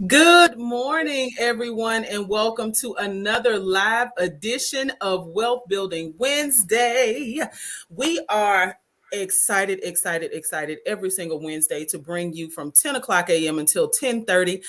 Good morning, everyone, and welcome to another live edition of Wealth Building Wednesday. We are excited every single Wednesday to bring you from 10 o'clock a.m. until 10:30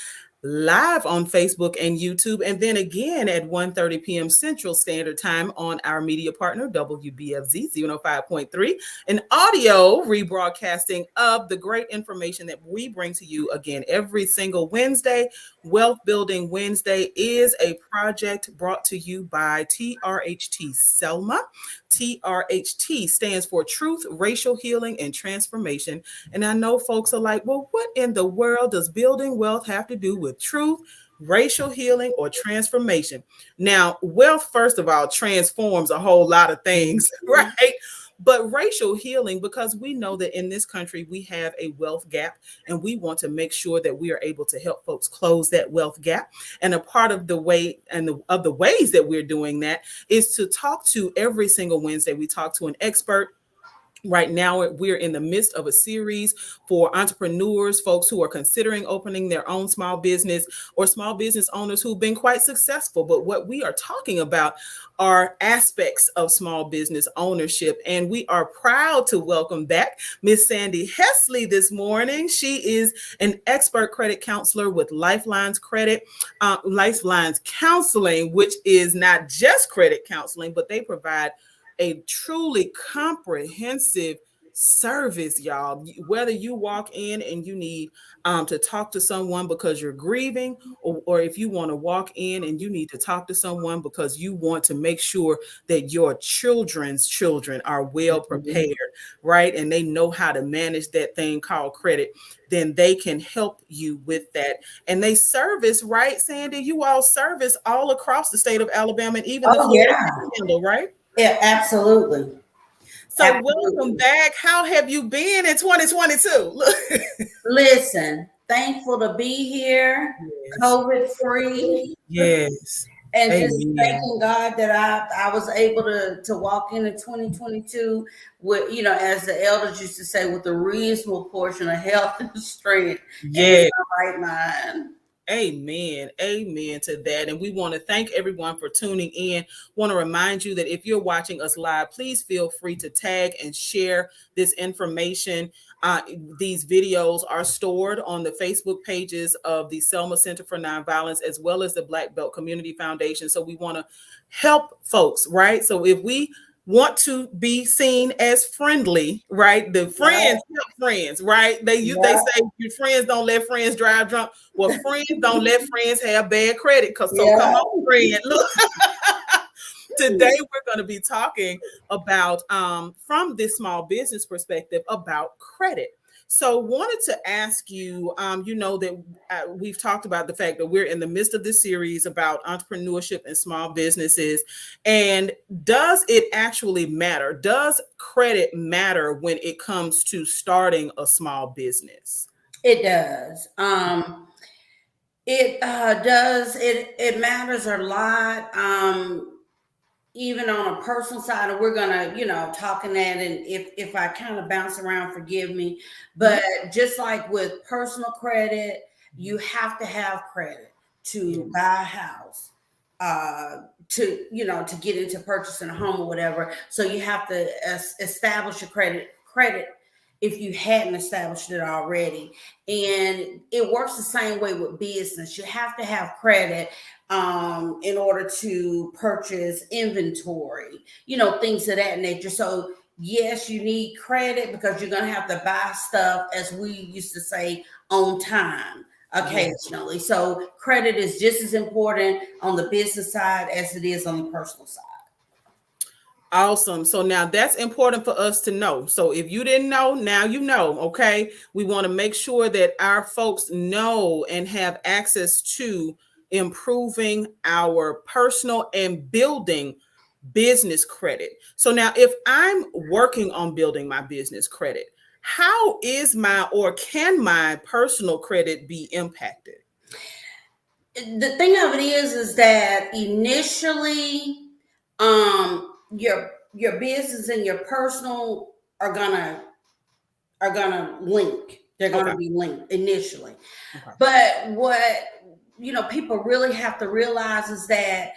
live on Facebook and YouTube, and then again at 1:30 p.m. Central Standard Time on our media partner, WBFZ 105.3, an audio rebroadcasting of the great information that we bring to you again every single Wednesday. Wealth Building Wednesday is a project brought to you by TRHT Selma. TRHT stands for Truth, Racial Healing, and Transformation. And I know folks are like, well, what in the world does building wealth have to do with truth, racial healing, or transformation? Now, wealth, first of all, transforms a whole lot of things, right? But racial healing, because we know that in this country, we have a wealth gap, and we want to make sure that we are able to help folks close that wealth gap. And a part of the way and of the ways that we're doing that is to talk to every single Wednesday. We talk to an expert. Right now, we're in the midst of a series for entrepreneurs, folks who are considering opening their own small business, or small business owners who've been quite successful. But what we are talking about are aspects of small business ownership. And we are proud to welcome back Miss Sandy Hesley this morning. She is an expert credit counselor with Lifelines Counseling, which is not just credit counseling, but they provide a truly comprehensive service, y'all. Whether you walk in and you need to talk to someone because you're grieving, or if you want to walk in and you need to talk to someone because you want to make sure that your children's children are well prepared, right? And they know how to manage that thing called credit, then they can help you with that. And they service, right, Sandy? You all service all across the state of Alabama and even the Florida Panhandle, right? Yeah, absolutely. So welcome back. How have you been in 2022? Listen, thankful to be here, yes. COVID free. Yes. And just thanking God that I was able to walk into 2022 with, as the elders used to say, with a reasonable portion of health and strength. Yeah. And my right mind. Amen. Amen to that. And we want to thank everyone for tuning in. Want to remind you that if you're watching us live, please feel free to tag and share this information. These videos are stored on the Facebook pages of the Selma Center for Nonviolence, as well as the Black Belt Community Foundation. So we want to help folks, right? So if we want to be seen as friendly, right? The friends help friends, right? They say your friends don't let friends drive drunk. Well, friends don't let friends have bad credit. Come on, friend. Look. Today we're going to be talking about, from this small business perspective, about credit. So wanted to ask you, that we've talked about the fact that we're in the midst of this series about entrepreneurship and small businesses. And does it actually matter? Does credit matter when it comes to starting a small business? It does. It does. It matters a lot. Even on a personal side, and we're gonna, talking that, and if I kind of bounce around, forgive me. But just like with personal credit, you have to have credit to buy a house, to get into purchasing a home or whatever. So you have to establish your credit if you hadn't established it already. And it works the same way with business. You have to have credit in order to purchase inventory, things of that nature. So yes, you need credit because you're going to have to buy stuff, as we used to say, on time occasionally. Yes. So credit is just as important on the business side as it is on the personal side. Awesome. So now that's important for us to know. So if you didn't know, now you know, okay? We want to make sure that our folks know and have access to improving our personal and building business credit. So now if I'm working on building my business credit, how is my or can my personal credit be impacted? The thing of it is that initially, your business and your personal are gonna link. They're Okay. gonna be linked initially. Okay. But what people really have to realize is that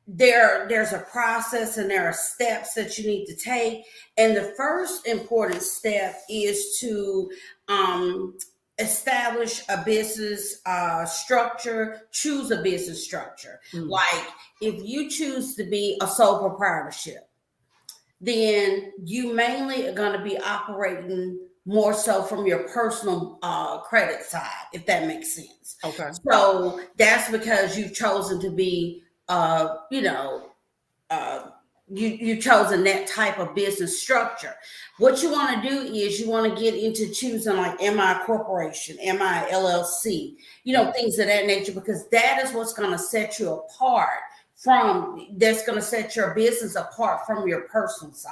there's a process and there are steps that you need to take. And the first important step is to establish a business structure, choose a business structure. Mm. Like if you choose to be a sole proprietorship, then you mainly are going to be operating more so from your personal credit side, if that makes sense. Okay. So that's because you've chosen to be, uh, you've chosen that type of business structure. What you want to do is you want to get into choosing like, am I a corporation? Am I LLC? Things of that nature, because that is what's going to set you apart that's going to set your business apart from your personal side.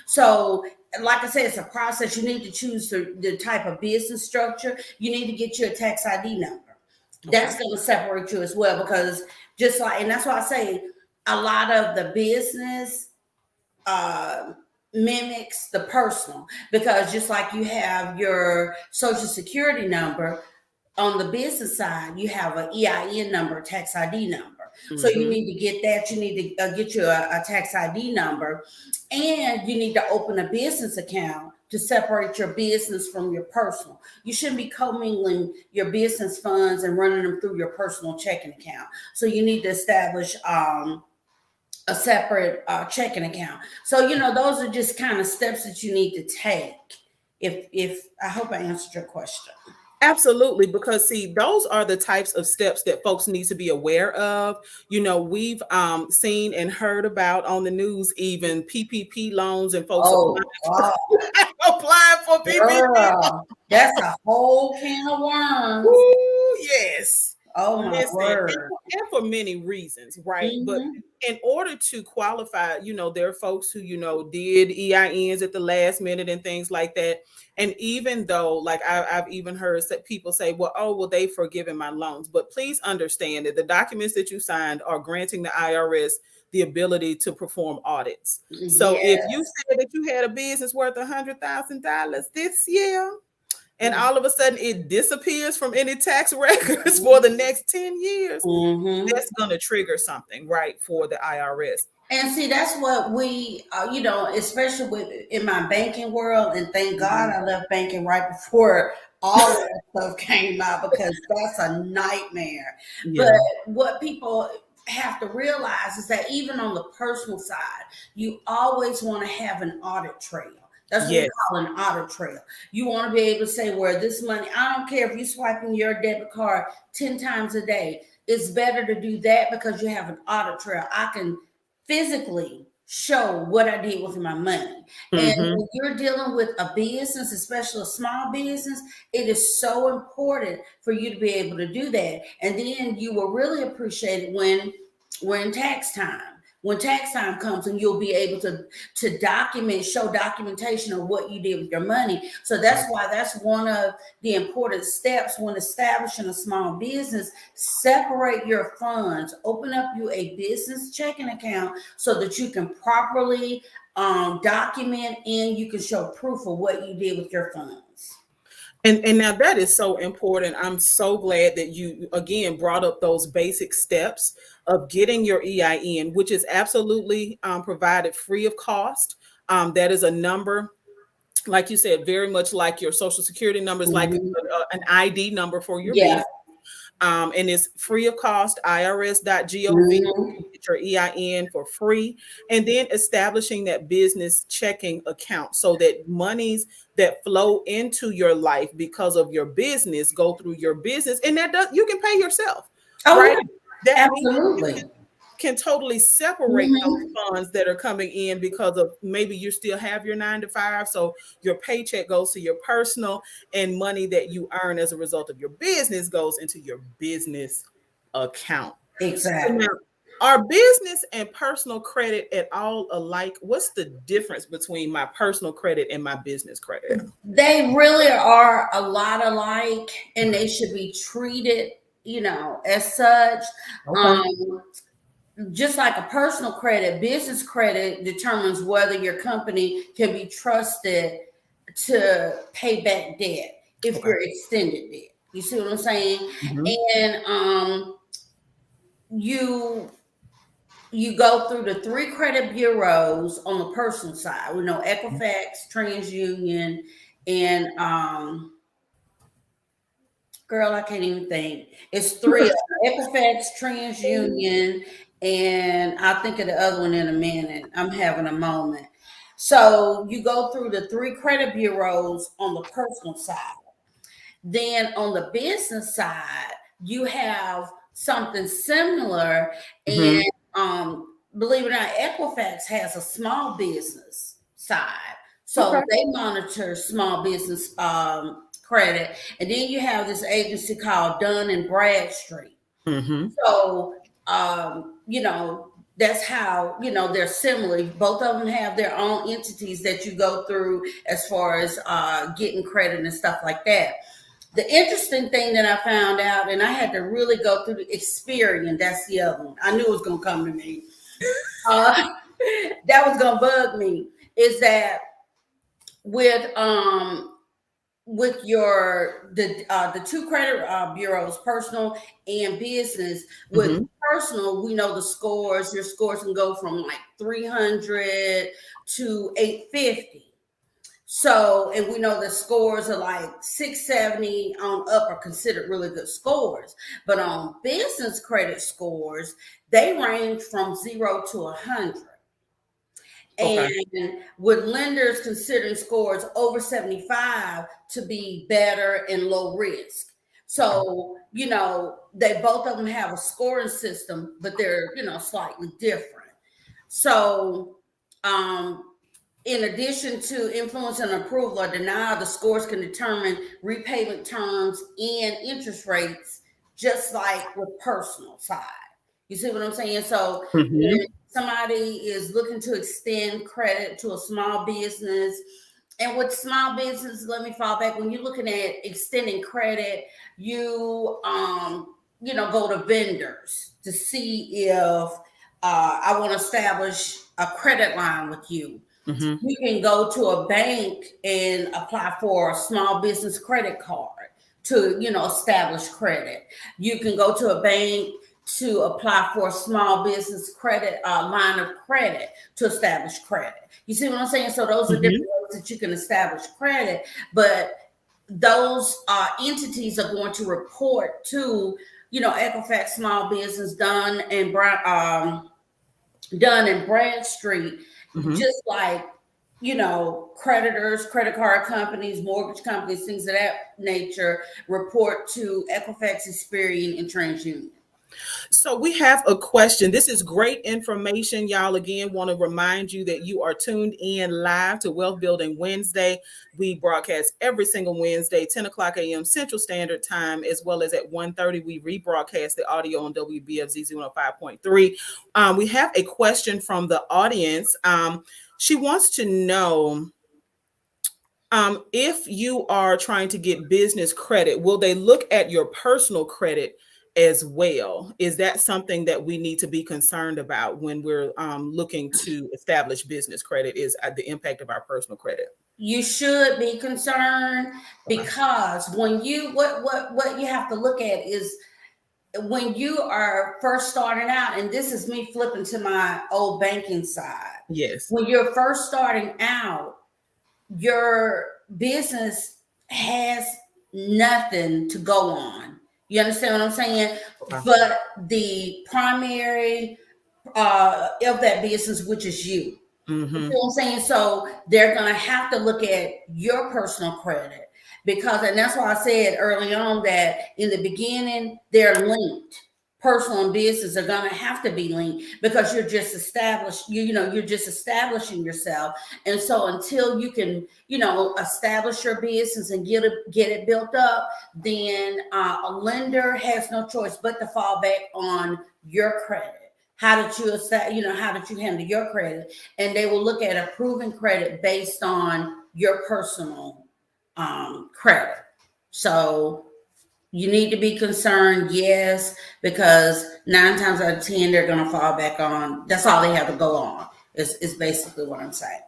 So, like I said, it's a process. You need to choose the type of business structure. You need to get you a tax ID number. That's going to separate you as well, because and that's why I say a lot of the business mimics the personal, because just like you have your social security number, on the business side, you have an EIN number, tax ID number. So you need to get that. You need to get you a tax ID number, and you need to open a business account to separate your business from your personal. You shouldn't be commingling your business funds and running them through your personal checking account. So you need to establish a separate checking account. So those are just kind of steps that you need to take. If I hope I answered your question. Absolutely, because see, those are the types of steps that folks need to be aware of. We've seen and heard about on the news, even PPP loans and folks Oh, wow. applying for PPP. Girl, that's a whole can of worms. Ooh, yes. Oh my Listen, word. and for many reasons, right? But Mm-hmm. in order to qualify, there are folks who, did EINs at the last minute and things like that. And even though, like, I've even heard people say, well, oh, well, they've forgiven my loans. But please understand that the documents that you signed are granting the IRS the ability to perform audits. So if you Yes. said that you had a business worth $100,000 this year, and all of a sudden it disappears from any tax records for the next 10 years, Mm-hmm. that's going to trigger something, right, for the IRS. And see, that's what we, especially in my banking world. And thank God I left banking right before all of that stuff came out, because that's a nightmare. Yeah. But what people have to realize is that even on the personal side, you always want to have an audit trail. That's what we Yes. call an audit trail. You want to be able to say where this money, I don't care if you're swiping your debit card 10 times a day. It's better to do that because you have an audit trail. I can physically show what I did with my money. And when you're dealing with a business, especially a small business, it is so important for you to be able to do that. And then you will really appreciate it when tax time. When tax time comes, and you'll be able to show documentation of what you did with your money. So that's why that's one of the important steps when establishing a small business. Separate your funds, open up you a business checking account so that you can properly document, and you can show proof of what you did with your funds. And now that is so important. I'm so glad that you again brought up those basic steps of getting your EIN, which is absolutely provided free of cost. That is a number, like you said, very much like your social security number is like Mhm. an ID number for your Yeah. business. And it's free of cost, irs.gov. Mhm. Get your EIN for free. And then establishing that business checking account so that monies that flow into your life because of your business go through your business. And you can pay yourself, Oh right? yeah, That means absolutely. can totally separate those Mhm. funds that are coming in because of maybe you still have your 9 to 5. So your paycheck goes to your personal, and money that you earn as a result of your business goes into your business account. So now, Exactly. are business and personal credit at all alike? What's the difference between my personal credit and my business credit? They really are a lot alike, and they should be treated, as such. Okay. Um, just like a personal credit, business credit determines whether your company can be trusted to pay back debt if Okay. you're extended debt. You see what I'm saying? Hmm. And you you go through the three credit bureaus on the personal side. We know Equifax, TransUnion, and girl, I can't even think. It's three of them: Equifax, TransUnion, and I'll think of the other one in a minute. I'm having a moment. So you go through the three credit bureaus on the personal side. Then on the business side, you have something similar. Hmm. And believe it or not, Equifax has a small business side. So Okay. they monitor small business credit. And then you have this agency called Dun and Bradstreet. Hmm. So, that's how, they're similar. Both of them have their own entities that you go through as far as getting credit and stuff like that. The interesting thing that I found out, and I had to really go through the Experian, that's the other one. I knew it was going to come to me. Uh, that was going to bug me, is that with the two credit bureaus, personal and business. With Hmm. personal, we know the scores. Your scores can go from like 300 to 850. So, and we know the scores are like 670 on up are considered really good scores. But on business credit scores, they range from 0 to 100. Okay. And with lenders considering scores over 75 to be better and low risk. Okay. So, they both of them have a scoring system, but they're, slightly different. So, in addition to influence and approval or denial, the scores can determine repayment terms and interest rates, just like with personal side. You see what I'm saying? So Hmm. when somebody is looking to extend credit to a small business, and with small business, let me fall back. When you're looking at extending credit, go to vendors to see if I want to establish a credit line with you. Hmm. You can go to a bank and apply for a small business credit card to, establish credit. You can go to a bank to apply for a small business credit line of credit to establish credit. You see what I'm saying? So those are different Hmm. ways that you can establish credit, but those entities are going to report to, Equifax Small Business, Dun and Bradstreet, Hmm. just like, creditors, credit card companies, mortgage companies, things of that nature report to Equifax, Experian, and TransUnion. So we have a question. This is great information. Y'all, again, want to remind you that you are tuned in live to Wealth Building Wednesday. We broadcast every single Wednesday, 10 o'clock a.m. Central Standard Time, as well as at 1:30, we rebroadcast the audio on WBFZ 105.3. We have a question from the audience. She wants to know, if you are trying to get business credit, will they look at your personal credit as well? Is that something that we need to be concerned about when we're looking to establish business credit? Is the impact of our personal credit? You should be concerned, Okay. because when you what you have to look at is when you are first starting out, and this is me flipping to my old banking side. Yes. When you're first starting out, your business has nothing to go on. You understand what I'm saying? Okay. But the primary of that business, which is you. You see Mm-hmm. what I'm saying? So they're going to have to look at your personal credit, because, and that's why I said early on that in the beginning, they're linked. personal and business are going to have to be linked because you're just established, you're just establishing yourself. And so until you can, establish your business and get it built up, then a lender has no choice but to fall back on your credit. How did you handle your credit? And they will look at a proven credit based on your personal credit. So you need to be concerned, yes, because 9 times out of 10 they're going to fall back on. That's all they have to go on. Is basically what I'm saying.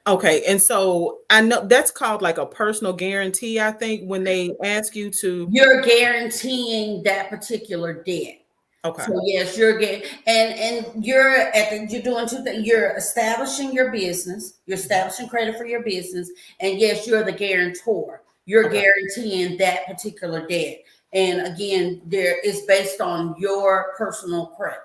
Okay, and so I know that's called like a personal guarantee, I think, when they ask you to. You're guaranteeing that particular debt. Okay. So yes, you're getting, and you're doing two things. You're establishing your business. You're establishing credit for your business, and yes, you're the guarantor. You're Okay. guaranteeing that particular debt. And again, there is based on your personal credit.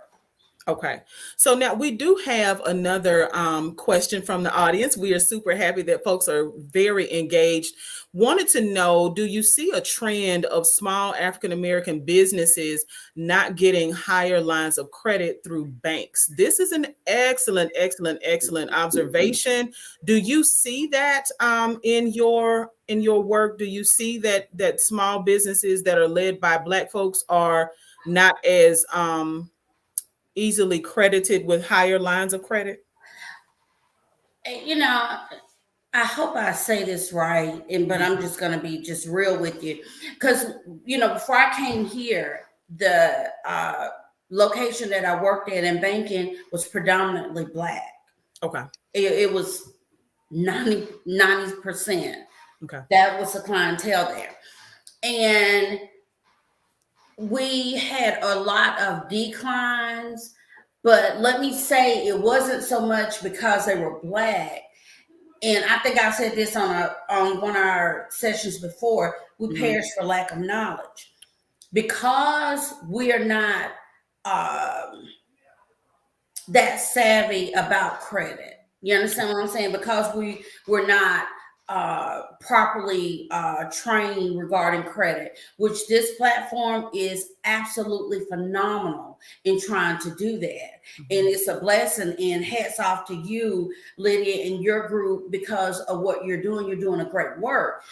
Okay. So now we do have another question from the audience. We are super happy that folks are very engaged. Wanted to know, do you see a trend of small African American businesses not getting higher lines of credit through banks? This is an excellent, excellent, excellent observation. Do you see that in your work? Do you see that small businesses that are led by Black folks are not as easily credited with higher lines of credit? And, I hope I say this right, but I'm just going to be just real with you, because before I came here, the location that I worked at in banking was predominantly Black. Okay. It was 90%. Okay. That was the clientele there, and we had a lot of declines. But let me say, it wasn't so much because they were Black. And I think I said this on one of our sessions before. We perish for lack of knowledge because we are not that savvy about credit. You understand what I'm saying? Because we're not properly trained regarding credit, which this platform is absolutely phenomenal in trying to do that. And it's a blessing, and hats off to you, Lydia, and your group, because of what you're doing. You're doing a great work.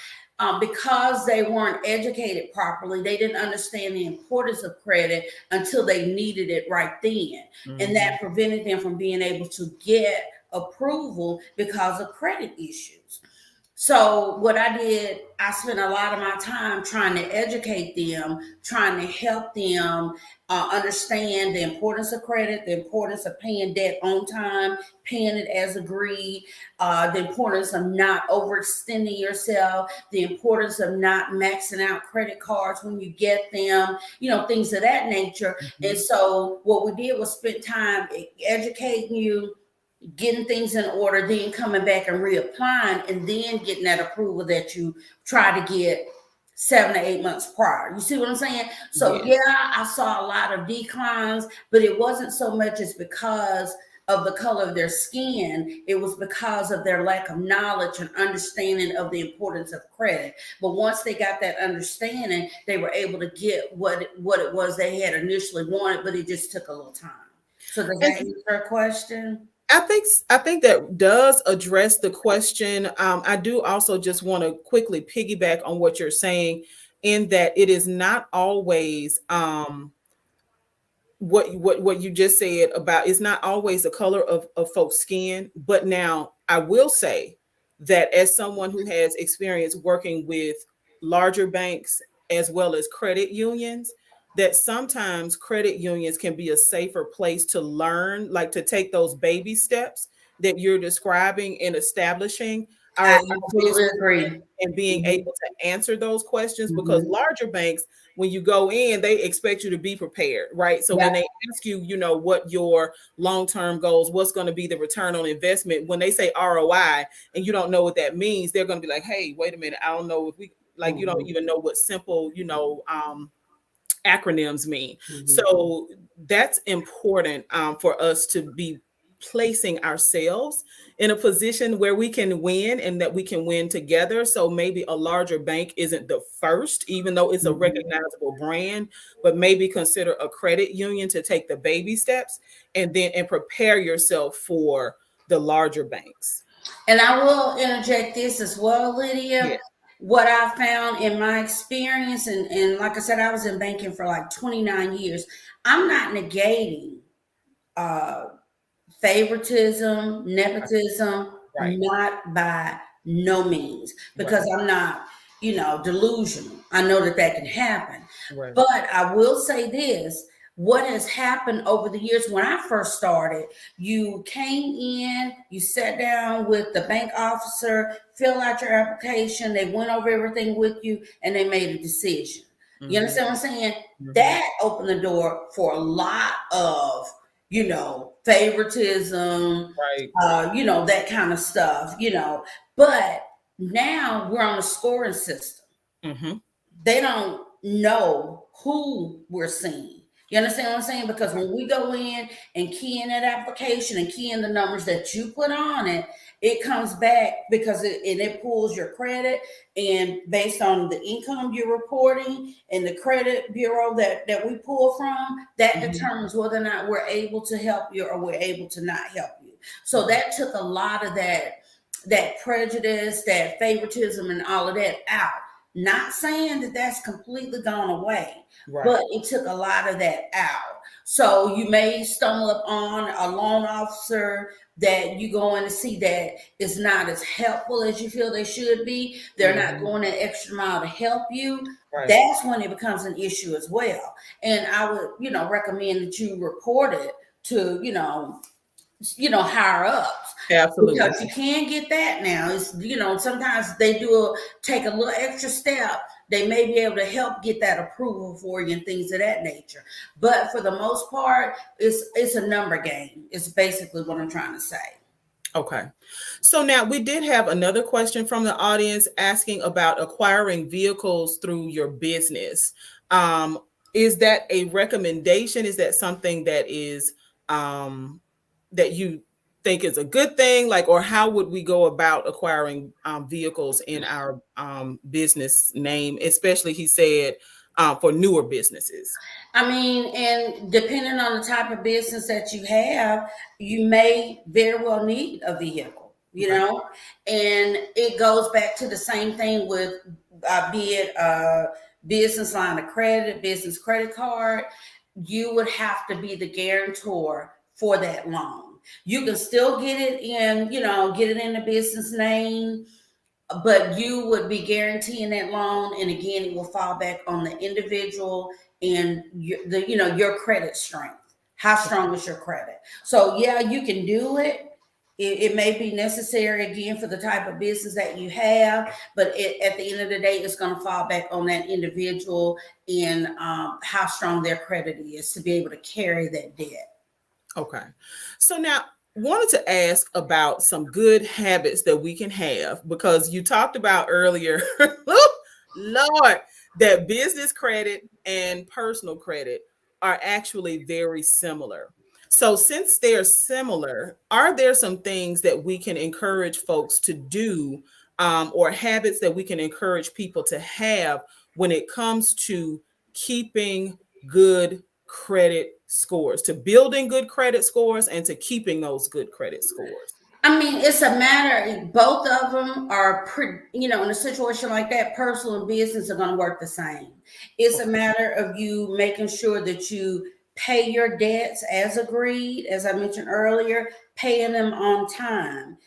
Because they weren't educated properly, they didn't understand the importance of credit until they needed it right then. And that prevented them from being able to get approval because of credit issues. So what I did, I spent a lot of my time trying to educate them, trying to help them understand the importance of credit, the importance of paying debt on time, paying it as agreed, the importance of not overextending yourself, the importance of not maxing out credit cards when you get them, things of that nature. And so what we did was spend time educating you, getting things in order, then coming back and reapplying, and then getting that approval that you try to get 7 to 8 months prior. You see what I'm saying? So Yes. yeah, I saw a lot of declines, but it wasn't so much as because of the color of their skin. It was because of their lack of knowledge and understanding of the importance of credit. But once they got that understanding, they were able to get what it was they had initially wanted, but it just took a little time. So does that answer your question? I think that does address the question. I do also just want to quickly piggyback on what you're saying, in that it is not always what you just said about, it's not always the color of folks' skin. But now I will say that as someone who has experience working with larger banks as well as credit unions, that sometimes credit unions can be a safer place to learn, like to take those baby steps that you're describing in establishing I our absolutely business agree. and being Mhm, able to answer those questions. Because mhm. larger banks, when you go in, they expect you to be prepared, right? So Yeah. when they ask you, what your long-term goals, what's going to be the return on investment, when they say ROI and you don't know what that means, they're going to be like, hey, wait a minute, I don't know if we, like, you don't Mhm, even know what simple, acronyms mean. mhm. So that's important for us to be placing ourselves in a position where we can win and that we can win together. So maybe a larger bank isn't the first, even though it's a Mhm. recognizable brand, but maybe consider a credit union to take the baby steps and prepare yourself for the larger banks. And I will interject this as well, Yeah. Lydia. What I found in my experience, and like I said, I was in banking for like 29 years. I'm not negating uh, favoritism, Right. nepotism, Right. not by no means, Right. because I'm not, delusional. I know that that can happen. Right. But I will say this: what has happened over the years, when I first started, you came in, you sat down with the bank officer, fill out your application, they went over everything with you, and they made a decision. You Hmm. understand what I'm saying? Hmm. That opened the door for a lot of, favoritism, Right. that kind of stuff. But now we're on a scoring system. Hmm. They don't know who we're seeing. You understand what I'm saying? Because when we go in and key in that application and key in the numbers that you put on it, it comes back because it pulls your credit, and based on the income you're reporting and the credit bureau that we pull from, that Hmm. determines whether or not we're able to help you or we're able to not help you. So that took a lot of that prejudice, that favoritism, and all of that out. Not saying that that's completely gone away, Right. but it took a lot of that out. So you may stumble upon a loan officer that you go in to see that is not as helpful as you feel they should be. They're not Hmm. going that extra mile to help you. Right. That's when it becomes an issue as well. And I would, recommend that you report it to, higher ups, Absolutely. because you can get that now. It's, sometimes they take a little extra step. They may be able to help get that approval for you and things of that nature. But for the most part, it's a number game. It's basically what I'm trying to say. Okay. So now we did have another question from the audience asking about acquiring vehicles through your business. Um, is that a recommendation? Is that something that is that you think is a good thing? Like, or how would we go about acquiring vehicles in our business name? Especially, he said, for newer businesses. I mean, and depending on the type of business that you have, you may very well need a vehicle, Okay. and it goes back to the same thing with, be it a business line of credit, business credit card. You would have to be the guarantor for that loan. You can still get it in, get it in the business name, but you would be guaranteeing that loan, and again it will fall back on the individual and your credit strength. How strong is your credit? So yeah, you can do it. It may be necessary again for the type of business that you have, but at the end of the day, it's going to fall back on that individual and how strong their credit is to be able to carry that debt. Okay. So now wanted to ask about some good habits that we can have because you talked about earlier, Lord, that business credit and personal credit are actually very similar. So since they're similar, are there some things that we can encourage folks to do or habits that we can encourage people to have when it comes to keeping good credit scores, to building good credit scores and to keeping those good credit scores? I mean, it's a matter. Both of them are pretty. In a situation like that, personal and business are going to work the same. It's a Okay. matter of you making sure that you pay your debts as agreed, as I mentioned earlier, paying them on time.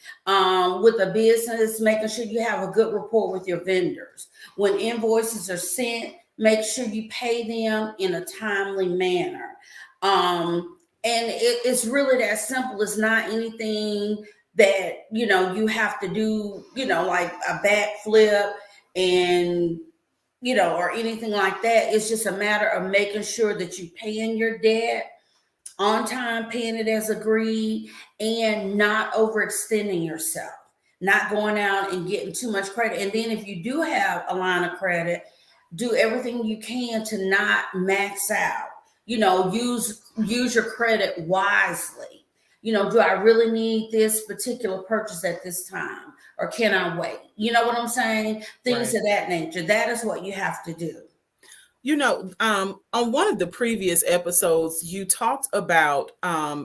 With a business, making sure you have a good rapport with your vendors. When invoices are sent, make sure you pay them in a timely manner. And it's really that simple. It's not anything that you have to do, like a backflip and or anything like that. It's just a matter of making sure that you paying your debt on time, paying it as agreed, and not overextending yourself, not going out and getting too much credit. And then if you do have a line of credit, do everything you can to not max out. Use your credit wisely. Do I really need this particular purchase at this time? Or can I wait? You know what I'm saying? Things Right. of that nature. That is what you have to do. On one of the previous episodes, you talked about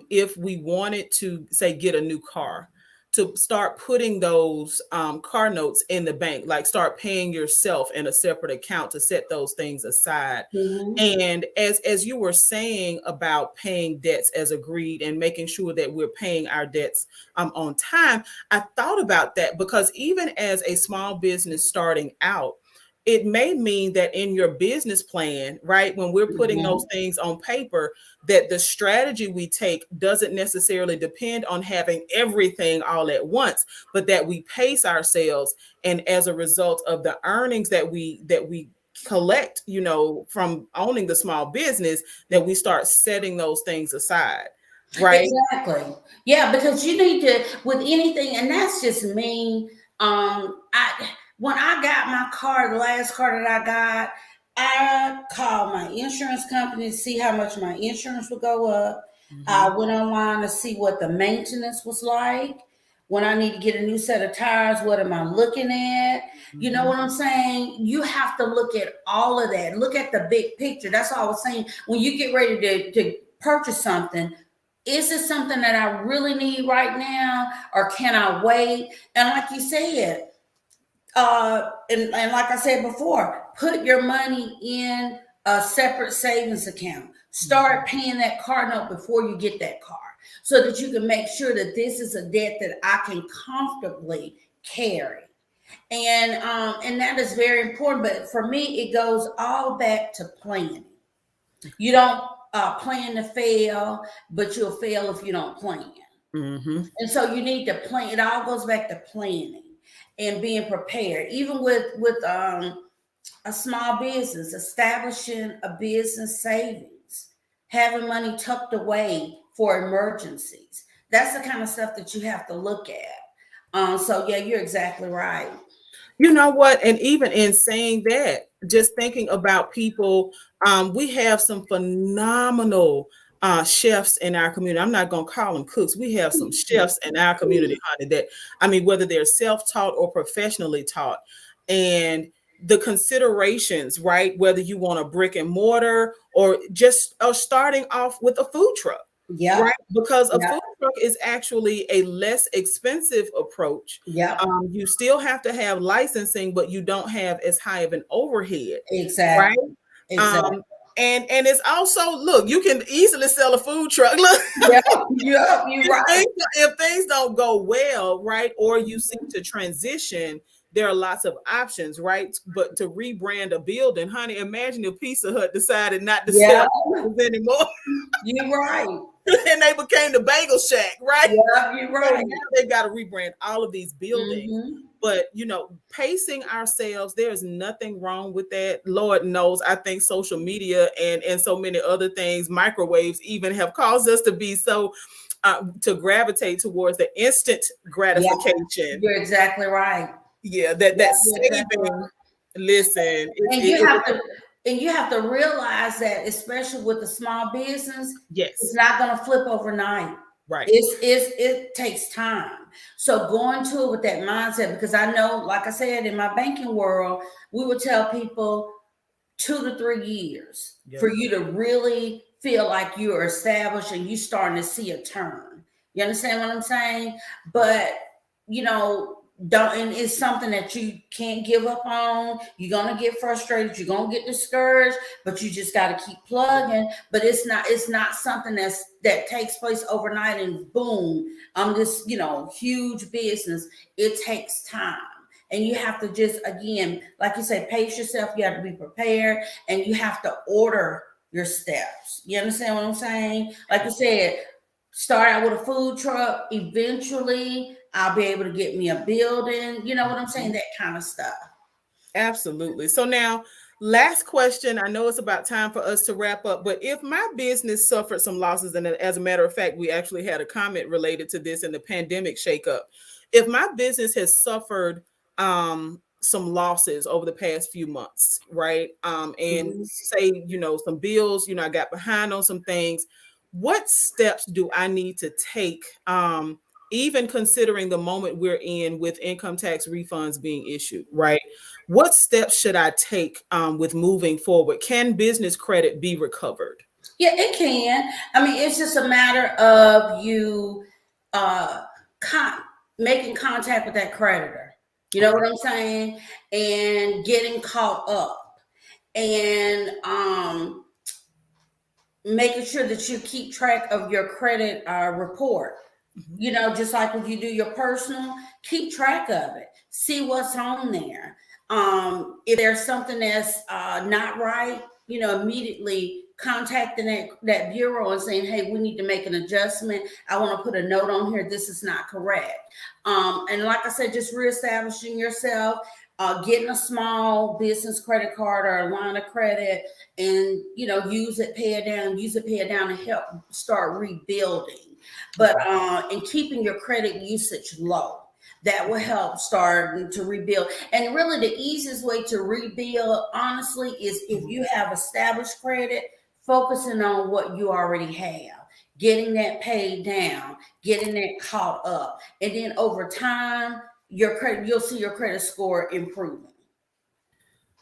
if we wanted to, say, get a new car, to start putting those car notes in the bank, like start paying yourself in a separate account to set those things aside. Mm-hmm. And as you were saying about paying debts as agreed and making sure that we're paying our debts on time, I thought about that because even as a small business starting out, it may mean that in your business plan, right, when we're putting those Mm-hmm. things on paper, that the strategy we take doesn't necessarily depend on having everything all at once, but that we pace ourselves. And as a result of the earnings that we collect, from owning the small business, that we start setting those things aside, right? Exactly. Yeah, because you need to with anything, and that's just me. I When I got my car, the last car that I got, I called my insurance company to see how much my insurance would go up. I Mhm. went online to see what the maintenance was like. When I need to get a new set of tires, what am I looking at? You know Mhm. what I'm saying? You have to look at all of that. Look at the big picture. That's all I was saying. When you get ready to purchase something, is it something that I really need right now, or can I wait? And like you said, and like I said before, put your money in a separate savings account. Start Mhm. paying that car note before you get that car, so that you can make sure that this is a debt that I can comfortably carry. And that is very important. But for me, it goes all back to planning. You don't plan to fail, but you'll fail if you don't plan. Mhm. And so you need to plan. It all goes back to planning and being prepared. Even with a small business, establishing a business savings, having money tucked away for emergencies. That's the kind of stuff that you have to look at. So yeah, you're exactly right. You know what? And even in saying that, just thinking about people, we have some phenomenal chefs in our community. I'm not going to call them cooks. We have some chefs in our community, honey, that, I mean, whether they're self taught or professionally taught. And the considerations, right? Whether you want a brick and mortar or just starting off with a food truck, Yep. right? Because a Yep. food truck is actually a less expensive approach. Yep. You still have to have licensing, but you don't have as high of an overhead, right? Exactly. Exactly. Um, and it's also, look, you can easily sell a food truck. Look, Yep. Yep. You're if right. things don't go well, right, or you seek to transition, there are lots of options, right? But to rebrand a building, honey, imagine if Pizza Hut decided not to Yeah. sell pizzas anymore You're right. and they became the Bagel Shack, right? Yep. You're So right. now they've got to rebrand all of these buildings. Mm-hmm. But pacing ourselves, there's nothing wrong with that. Lord knows, I think social media and so many other things, microwaves even, have caused us to be so to gravitate towards the instant Yeah. gratification. You're exactly right. Yeah, that Yeah, you're exactly saving. right. Listen, And you have to and you have to realize that, especially with a small business, it's yes, not going to flip overnight. right. It takes time. So going to it with that mindset, because I know, like I said, in my banking world, we would tell people 2 to 3 years for Yep. you to really feel like you're established and you starting to see a turn. You understand what I'm saying? But don't, and it's something that you can't give up on. You're gonna get frustrated, you're gonna get discouraged, but you just got to keep plugging. But it's not something that takes place overnight and boom, I'm this huge business. It takes time. And you have to just, again, like you say, pace yourself. You have to be prepared, and you have to order your steps. You understand what I'm saying? Like you said, start out with a food truck. Eventually, I'll be able to get me a building. You know what I'm saying? That kind of stuff. Absolutely. So now, last question. I know it's about time for us to wrap up, but if my business suffered some losses, and as a matter of fact, we actually had a comment related to this in the pandemic shakeup. If my business has suffered some losses over the past few months, right? And Mhm. say, some bills, I got behind on some things. what steps do I need to take, even considering the moment we're in with income tax refunds being issued, right? What steps should I take with moving forward? Can business credit be recovered? Yeah, it can. I mean, it's just a matter of you uh con- making contact with that creditor. You know Okay. what I'm saying? And getting caught up. And making sure that you keep track of your credit report. Mhm. You know, just like when you do your personal, keep track of it. See what's on there. If there's something that's not right, you know, immediately contacting that bureau and saying, hey, we need to make an adjustment. I want to put a note on here. This is not correct. And like I said, just reestablishing yourself, getting a small business credit card or a line of credit, and you know, use it, pay it down, and help start rebuilding. But Okay. and keeping your credit usage low, that will help start to rebuild. And really, the easiest way to rebuild, honestly, is if Mhm. you have established credit, focusing on what you already have, getting that paid down, getting that caught up, and then over time, you'll see your credit score improving.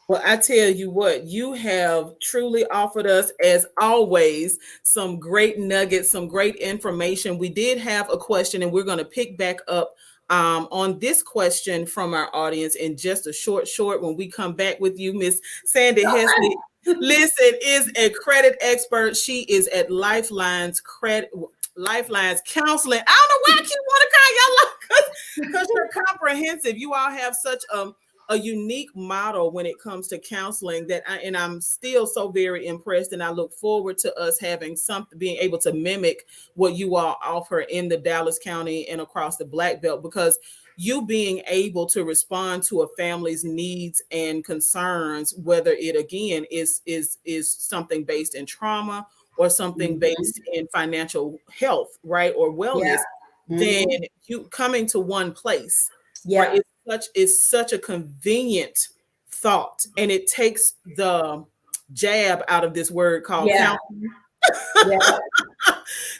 Well, I tell you what, you have truly offered us, as always, some great nuggets, some great information. We did have a question, and we're going to pick back up on this question from our audience in just a short when we come back with you. Miss Sandy Hesley, listen, is a credit expert. She is at Lifelines Counseling. I don't know why I keep want to call y'all because you're comprehensive. You all have such a unique model when it comes to counseling and I'm still so very impressed, and I look forward to us having something, being able to mimic what you all offer in the Dallas County and across the Black Belt, because you being able to respond to a family's needs and concerns, whether it again is something based in trauma or something Mhm. based in financial health, right, or Yeah. wellness, then Hmm. you coming to one place, right, Yeah. is such a convenient thought, and it takes the jab out of this word called Yeah. counseling. Yeah.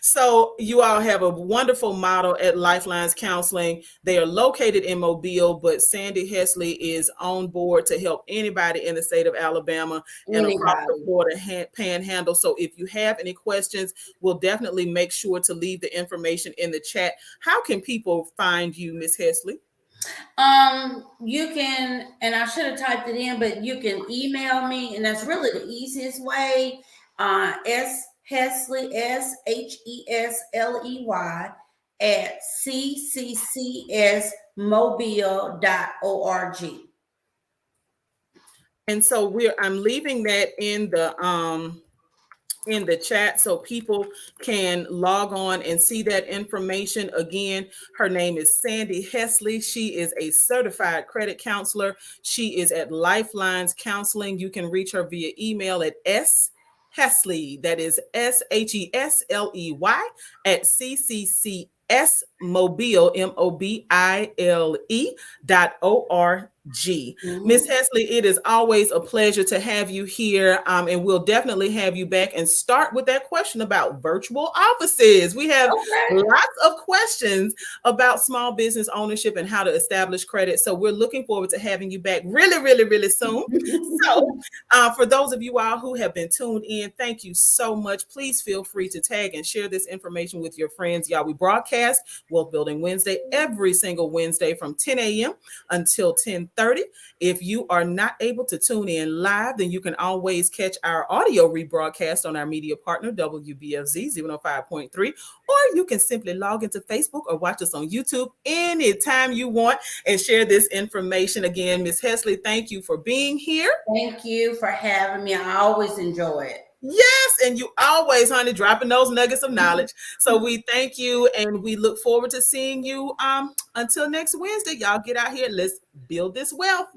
So you all have a wonderful model at Lifelines Counseling. They are located in Mobile, but Sandy Hesley is on board to help anybody in the state of Alabama and across the Anybody. Florida panhandle. So if you have any questions, we'll definitely make sure to leave the information in the chat. How can people find you, Miss Hesley? You can, and I should have typed it in, but you can email me, and that's really the easiest way. S Hesley, Shesley at ccccsmobile.org. And so I'm leaving that in the chat so people can log on and see that information. Again, her name is Sandy Hesley. She is a certified credit counselor. She is at Lifelines Counseling. You can reach her via email at Hesley, that is Shesley at ccccsmobile, MOBILE.org. Miss Mhm. Hesley, it is always a pleasure to have you here, and we'll definitely have you back and start with that question about virtual offices. We have Okay. lots of questions about small business ownership and how to establish credit. So we're looking forward to having you back really soon. So for those of you all who have been tuned in, thank you so much. Please feel free to tag and share this information with your friends. Y'all, we broadcast Wealth Building Wednesday every single Wednesday from 10 a.m. until 10:30. If you are not able to tune in live, then you can always catch our audio rebroadcast on our media partner, WBFZ 105.3, or you can simply log into Facebook or watch us on YouTube anytime you want and share this information. Again, Miss Hesley, thank you for being here. Thank you for having me. I always enjoy it. Yes, and you always, honey, dropping those nuggets of knowledge. So we thank you, and we look forward to seeing you until next Wednesday. Y'all get out here. Let's build this wealth.